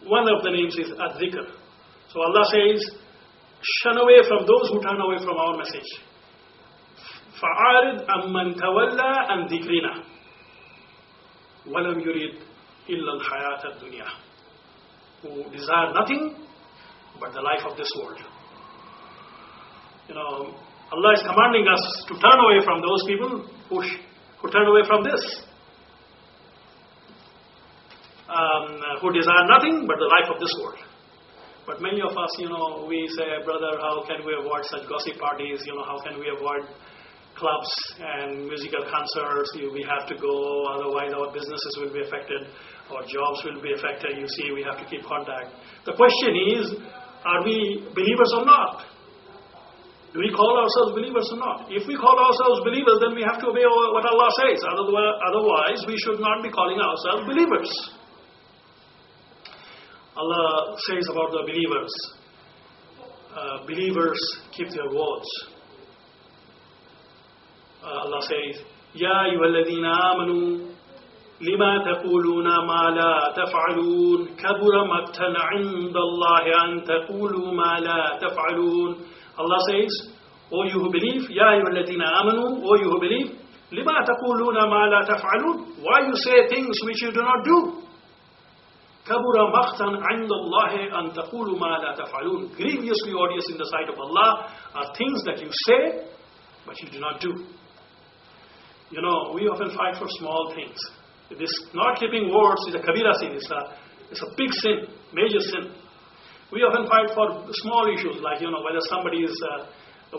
One of the names is Ad-Dhikr. So Allah says, shun away from those who turn away from our message. فَعَارِضْ أَمَّنْ تَوَلَّى عَنْ ذِكْرِنَا وَلَمْ يُرِدْ إِلَّا الْحَيَاةَ الدُّنْيَا. Who desire nothing but the life of this world. Allah is commanding us to turn away from those people who turn away from this. Who desire nothing but the life of this world. But many of us, we say, brother, how can we avoid such gossip parties? How can we avoid clubs and musical concerts? We have to go, otherwise our businesses will be affected, our jobs will be affected. You see, we have to keep contact. The question is, are we believers or not? Do we call ourselves believers or not? If we call ourselves believers, then we have to obey what Allah says. Otherwise, we should not be calling ourselves believers. Allah says about the believers, believers keep their words. Allah says, Ya ayyuhalladhina amanu lima taquluna ma la taf'alun kabura maqtan 'inda Allahi an taqulu ma la taf'alun. Allah says, O you who believe, Ya ayyuhalladhina amanu, O you who believe, lima taquluna ma la taf'alun. Why you say things which you do not do? Kabura maqtan 'inda Allahi an taqulu ma la taf'alun. Grievously odious in the sight of Allah are things that you say, but you do not do. We often fight for small things. This not keeping words is a kabira sin. It's a big sin, major sin. We often fight for small issues like, whether somebody is,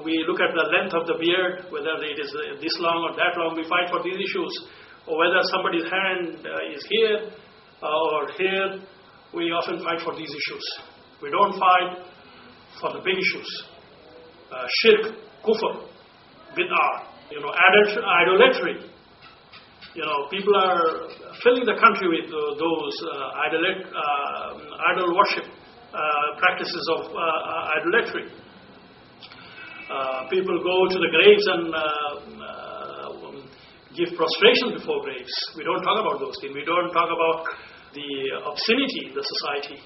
we look at the length of the beard, whether it is this long or that long, we fight for these issues. Or whether somebody's hand is here or here, we often fight for these issues. We don't fight for the big issues. Shirk, kufr, bid'ah. Idolatry. People are filling the country with those idol worship, practices of idolatry. People go to the graves and give prostration before graves. We don't talk about those things. We don't talk about the obscenity in the society.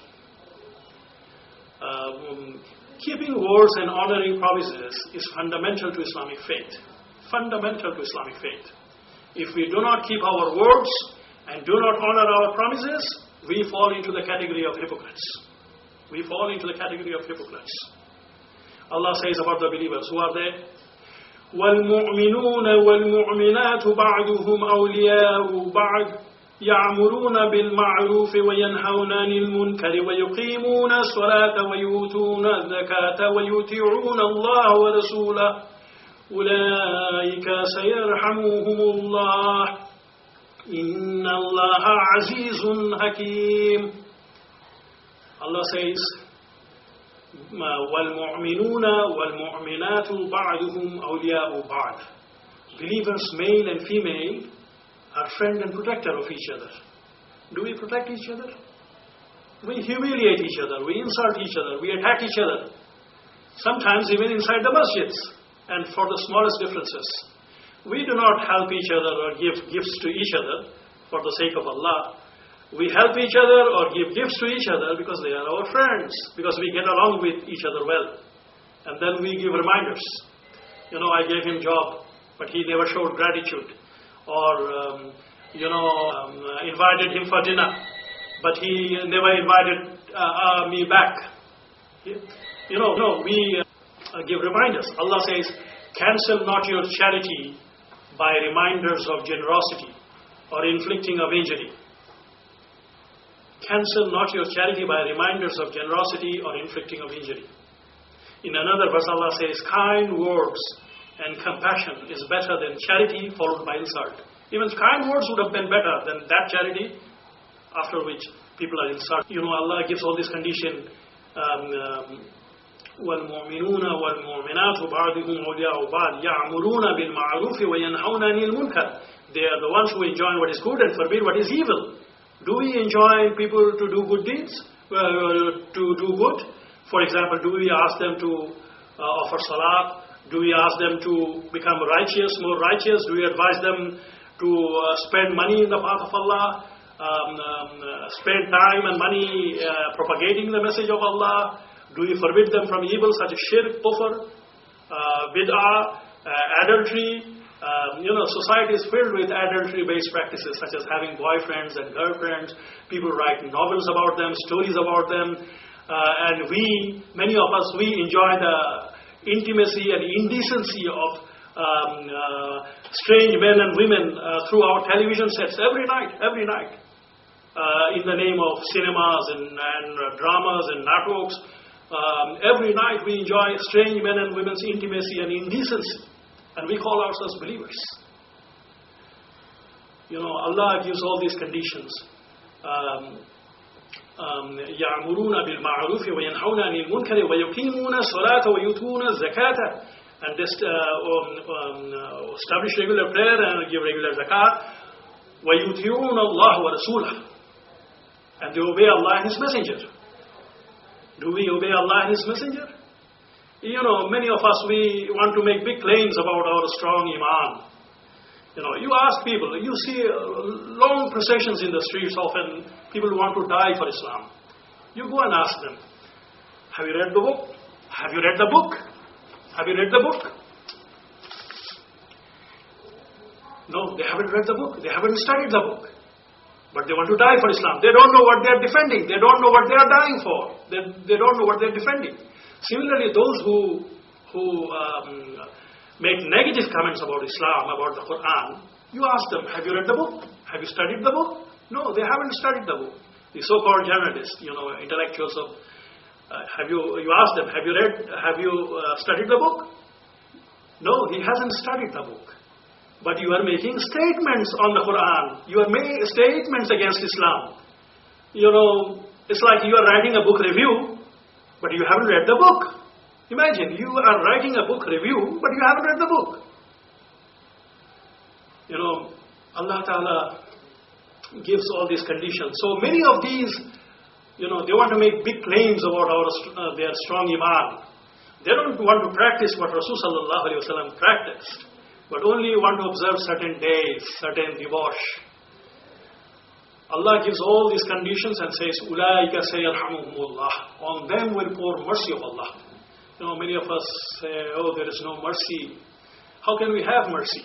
Keeping words and honoring promises is fundamental to Islamic faith. Fundamental to Islamic faith. If we do not keep our words and do not honor our promises, we fall into the category of hypocrites. We fall into the category of hypocrites. Allah says about the believers, who are they? وَالْمُؤْمِنُونَ وَالْمُؤْمِنَاتُ بَعْضُهُمْ أَوْلِيَاءُ بَعْضٍ يَعْمُرُونَ بِالْمَعْرُوفِ وَيَنْهَوْنَ عَنِ الْمُنكَرِ وَيُقِيمُونَ الصَّلَاةَ وَيُؤْتُونَ الزَّكَاةَ وَيُطِيعُونَ اللَّهَ وَرَسُولَهُ أولئك سيرحمهم الله إن الله عزيز حكيم. Allah says, وَالْمُؤْمِنُونَ وَالْمُؤْمِنَاتُ بَعْضُهُمْ أَوْلِيَاءُ بَعْضٍ. Believers, male and female, are friend and protector of each other. Do we protect each other? We humiliate each other, we insult each other, we attack each other. Sometimes even inside the masjids. And for the smallest differences. We do not help each other or give gifts to each other for the sake of Allah. We help each other or give gifts to each other because they are our friends, because we get along with each other well. And then we give reminders. I gave him job, but he never showed gratitude. Or, invited him for dinner, but he never invited me back. We give reminders. Allah says, cancel not your charity by reminders of generosity or inflicting of injury. Cancel not your charity by reminders of generosity or inflicting of injury. In another verse, Allah says, kind words and compassion is better than charity followed by insult. Even kind words would have been better than that charity after which people are insulted. Allah gives all this condition. وَالْمُؤْمِنُونَ وَالْمُؤْمِنَاتُ بَعْضُهُمْ أَوْلِيَاءُ بَعْضٍ يَعْمُرُونَ بِالْمَعْرُوفِ وَيَنْهَوْنَ عَنِ الْمُنكَرِ. They are the ones who enjoy what is good and forbid what is evil. Do we enjoin people to do good deeds? To do good? For example, do we ask them to offer salat? Do we ask them to become righteous, more righteous? Do we advise them to spend money in the path of Allah? spend time and money propagating the message of Allah? Do we forbid them from evil such as shirk, kufr, bid'ah, adultery? Society is filled with adultery-based practices such as having boyfriends and girlfriends. People write novels about them, stories about them. And many of us, we enjoy the intimacy and indecency of strange men and women through our television sets every night. In the name of cinemas and dramas and networks. Every night we enjoy strange men and women's intimacy and indecency. And we call ourselves believers. Allah gives all these conditions. يَعْمُرُونَ بِالْمَعْرُوفِ وَيَنْحَوْنَ عَنِ الْمُنْكَرِ وَيُقِيمُونَ الصَّلَاةَ وَيُؤْتُونَ الزَّكَاةَ. And establish regular prayer and give regular zakat. وَيُطِيعُونَ اللَّهَ وَرَسُولَهُ. And they obey Allah and His Messenger. Do we obey Allah and His Messenger? Many of us, we want to make big claims about our strong iman. You ask people, you see long processions in the streets, often people want to die for Islam. You go and ask them, have you read the book? Have you read the book? Have you read the book? No, they haven't read the book. They haven't studied the book. But they want to die for Islam. They don't know what they are defending. They don't know what they are dying for. They don't know what they are defending. Similarly, those who make negative comments about Islam, about the Quran, you ask them, have you read the book? Have you studied the book? No, they haven't studied the book. The so-called journalists, intellectuals of, you ask them, have you studied the book? No, he hasn't studied the book. But you are making statements on the Quran. You are making statements against Islam. It's like you are writing a book review, but you haven't read the book. Imagine, you are writing a book review, but you haven't read the book. Allah Ta'ala gives all these conditions. So many of these, they want to make big claims about their strong iman. They don't want to practice what Rasul Sallallahu Alaihi Wasallam practiced, but only want to observe certain days, certain divosh. Allah gives all these conditions and says, أُولَٰئِكَ سَيَرْحَمُهُمُ اللَّهُ. On them will pour mercy of Allah. Many of us say, oh, there is no mercy. How can we have mercy?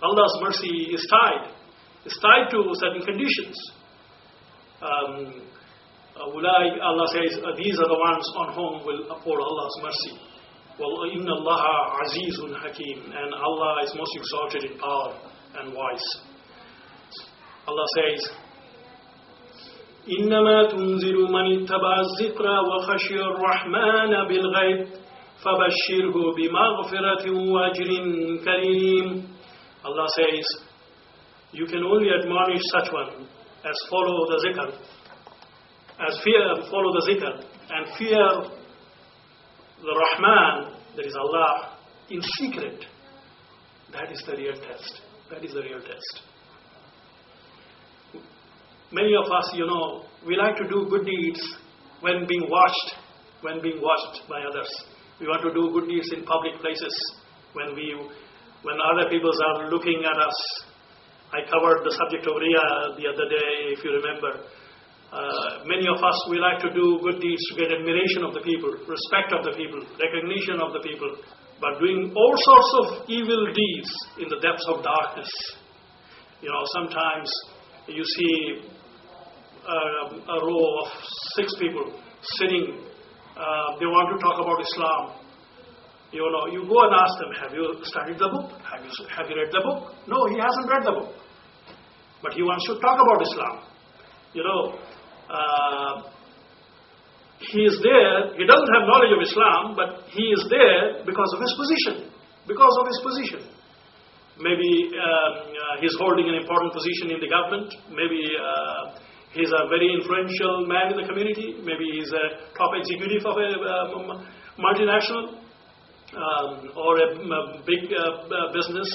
Allah's mercy is tied. It's tied to certain conditions. Allah says, these are the ones on whom will pour Allah's mercy. Well, إِنَّ اللَّهَ عَزِيزٌ حَكِيمٌ. And Allah is most exalted in power and wise. Allah says, إِنَّمَا تُنْزِرُ مَنِ اتَّبَعَ الذِّكْرَ وَخَشِيَ الرَّحْمَنَ بِالْغَيْبِ فَبَشِّرْهُ بِمَغْفِرَةٍ وَأَجْرٍ كَرِيمٍ. Allah says, you can only admonish such one as follow the zikr, follow the zikr, and fear the Rahman, that is Allah, in secret. That is the real test. That is the real test. Many of us, we like to do good deeds when being watched by others. We want to do good deeds in public places when other people are looking at us. I covered the subject of Riya the other day, if you remember. Many of us, we like to do good deeds to get admiration of the people, respect of the people, recognition of the people, but doing all sorts of evil deeds in the depths of darkness. Sometimes you see a row of 6 people sitting. They want to talk about Islam. You go and ask them, have you studied the book? Have you read the book? No, he hasn't read the book. But he wants to talk about Islam. He is there. He doesn't have knowledge of Islam, but he is there because of his position. Maybe he's holding an important position in the government. Maybe he's a very influential man in the community. Maybe he's a top executive of a multinational or a big business.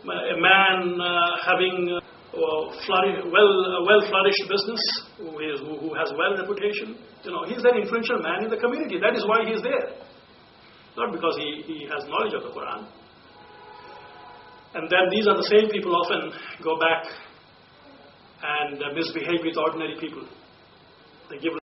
A man having well-flourished business who has reputation. He's an influential man in the community. That is why he is there. Not because he has knowledge of the Quran. And then these are the same people often go back and misbehave with ordinary people. They give